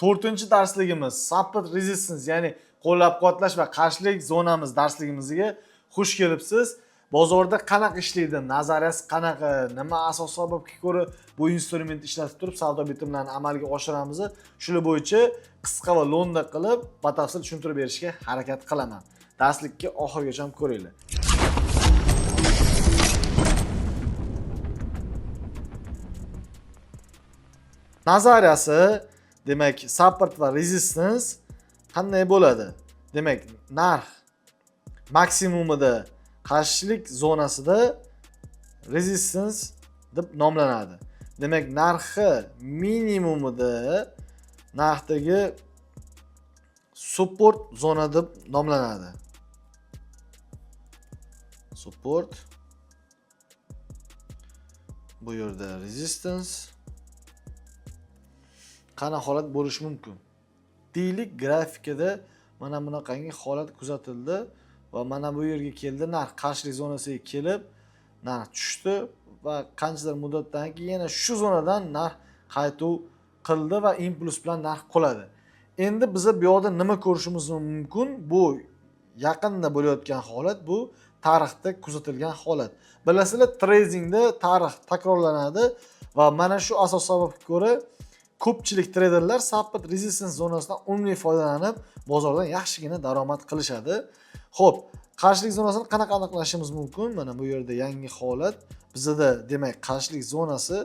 4-darsligimiz support resistance, ya'ni qo'llab-quvvatlash va qarshilik zonamiz darsligimizga xush kelibsiz. Bozorda qanaqa ishlaydi, nazariyasi qanaqa, nima asos sababga ko'ra bu instrument ishlatib turib savdo bitimlarini amalga oshiramiz, shular bo'yicha qisqa va lo'nda qilib batafsil tushuntirib berishga harakat qilaman. Darslikka oxirigacha ko'ringlar. Nazariyasi, demak, support va resistance qanday bo'ladi? Demak, narx maksimumida qarshilik zonasida resistance deb nomlanadi. Demak, narxi minimumida narxdagi support zona deb nomlanadi. Support, bu yerda resistance. Qana holat bo'lishi mumkin? Deylik, grafikada mana bunaqangi holat kuzatildi va mana bu yerga keldi, narx qarshilik zonasiga kelib, narx tushdi va qanchadir muddatdan keyin yana shu zonadan narx qaytuv qildi va impuls bilan narx qoladi. Endi biz bu yoqda nima ko'rishimiz mumkin? Bu yaqinda bo'layotgan holat, bu tarixda kuzatilgan holat. Bilasizlar, tradingda tarix takrorlanadi va mana shu asos sababga ko'ra ko'pchilik treyderlar support resistance zonasidan unumli foydalanib, bozordan yaxshigina daromad qilishadi. Xo'p, qarshilik zonasini qanaqa aniqlashimiz mumkin? Mana bu yerda yangi holat. Bizda demak qarshilik zonasi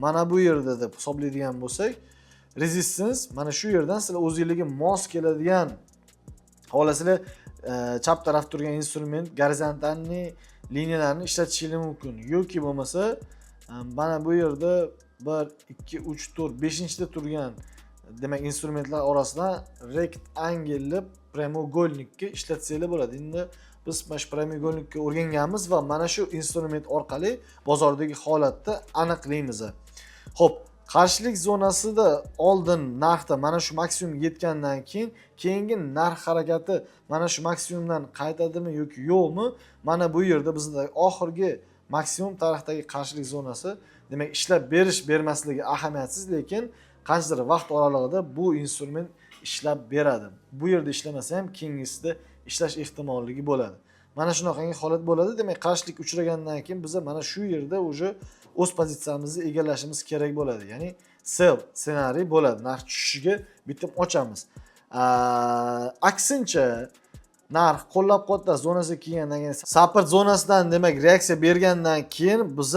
mana bu yerda deb hisoblaydigan bo'lsak, resistance mana shu yerdan sizlar o'zingizga mos keladigan, xohlasizlar chap taraf turgan instrument gorizontalniy liniyalarni ishlatishingiz mumkin yoki bo'lmasa mana bu yerda 1 2 3 4 5-da turgan demak instrumentlar orasidan rectangle prямоугольникka ishlatsanglar bo'ladi. Endi biz mana shu prямоугольникka o'rganganmiz va mana shu instrument orqali bozordagi holatni aniqlaymiz. Xo'p, qarshilik zonasida oldin narxda mana shu maksimum yetgandan keyin keyingi narx harakati mana shu maksimumdan qaytadimi yoki yo'qmi? Mana bu yerda bizda oxirgi maksimum tarixdagi qarshilik zonasi, demak ishlab berish bermasligi ahamiyatsiz, lekin qanchadir vaqt oralig'ida bu instrument ishlab beradi. Bu yerda ishlamasa ham keyingisida ishlash ehtimolligi bo'ladi. Mana shunaqangi holat bo'ladi. Demak, qarshilik uchragandan keyin biz mana shu yerda уже o'z pozitsiyamizni egallashimiz kerak bo'ladi. Ya'ni sell ssenariy bo'ladi. Narx tushishiga bitim ochamiz. Aksincha narx qo'llab-quvvatlash zonasiga kelgandan keyin support zonasidan demak reaksiya bergandan keyin biz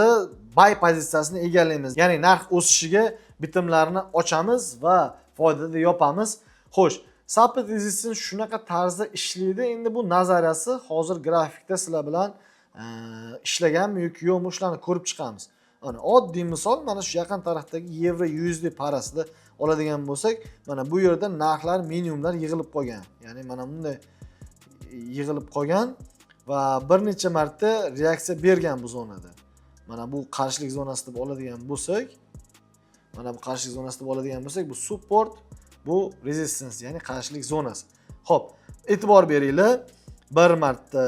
buy pozitsiyasini egallaymiz. Ya'ni narx o'sishiga bitimlarni ochamiz va foydada yopamiz. Xo'sh, support resistance shunaqa tarzda ishlaydi. Endi bu nazariyasi hozir grafikda sizlar bilan ishlaganmi yoki yo'qmi shularni ko'rib chiqamiz. Mana oddiy misol, mana shu yaqin tarafdagi yevro USD parasida oladigan bo'lsak, mana bu yerda narxlar minimumlar yig'ilib qolgan. Ya'ni mana bunday yig'ilib qolgan va bir necha marta reaksiya bergan bu zonada. Mana bu qarshilik zonasi deb oladigan bo'lsak, bu support, bu resistance, ya'ni qarshilik zonasi. Xo'p, e'tibor beringlar. Bir marta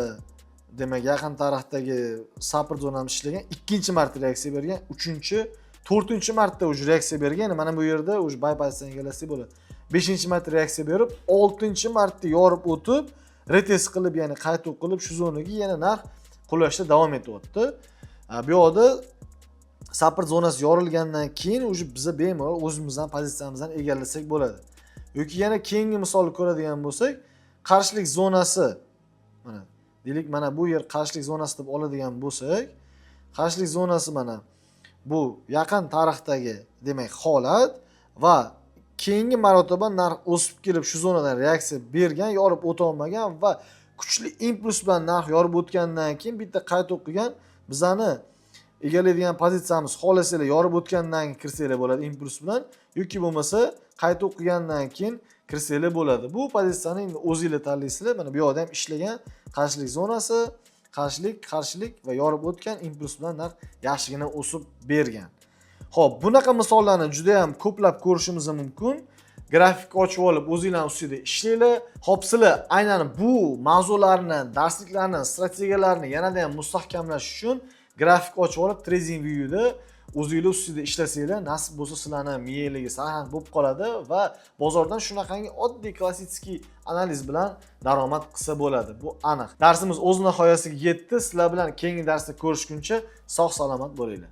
demak yaqin tarafdagi support zonamiz ishlagan, ikkinchi marta reaksiya bergan, uchinchi, to'rtinchi marta уже reaksiya bergan. Mana bu yerda уже buy pozitsiyani egallasak bo'ladi. 5-marta reaksiya berib, 6-marta yorib o'tib, retest qilib, ya'ni qaytuv qilib shu zonaga yana narx qulashda davom etyapti. Bu yoqda support zonasi yorilgandan keyin уже biz bemalol o'zimizdan pozitsiyamizdan egallasak bo'ladi. Yoki yana keyingi misolni ko'radigan bo'lsak, qarshilik zonasi, mana deylik, mana bu yer qarshilik zonasi deb oladigan bo'lsak, qarshilik zonasi mana bu yaqin tarixdagi demak holat va keyingi marotaba narx o'sib kelib shu zonadan reaksiya bergan, yorib o'ta olmagan va kuchli impuls bilan narx yorib o'tgandan keyin bitta qaytuv qilgan, bizani egallaydigan pozitsiyamiz xohlasanglar yorib o'tgandan keyin kirsanglar bo'ladi impuls bilan yoki bo'lmasa qaytuv qilgandan keyin kirsanglar bo'ladi. Bu pozitsiyani endi o'zingizlar tanlaysizlar. Mana bu yoqda ham ishlagan qarshilik zonasi, qarshilik va yorib o'tgan impuls bilan narx yaxshigina o'sib bergan. Xo'p, bunaqa misollarni juda ham ko'plab ko'rishimiz mumkin. Grafik ochib olib o'zingizlar ustida ishlanglar. Xo'p, sizlar aynan bu mavzularni, darsliklarni, strategiyalarni yanada ham mustahkamlash uchun grafik ochib olib TradingView'da o'zinglar ustida ishlasanglar, nasib bo'lsa sizlarni miyanglarga sahang bo'lib qoladi va bozordan shunaqangi oddiy klassik analiz bilan daromad qilsa bo'ladi. Bu aniq. Darsimiz o'z nihoyasiga yetdi. Sizlar bilan keyingi darsda ko'rishguncha sog' salomat bo'linglar.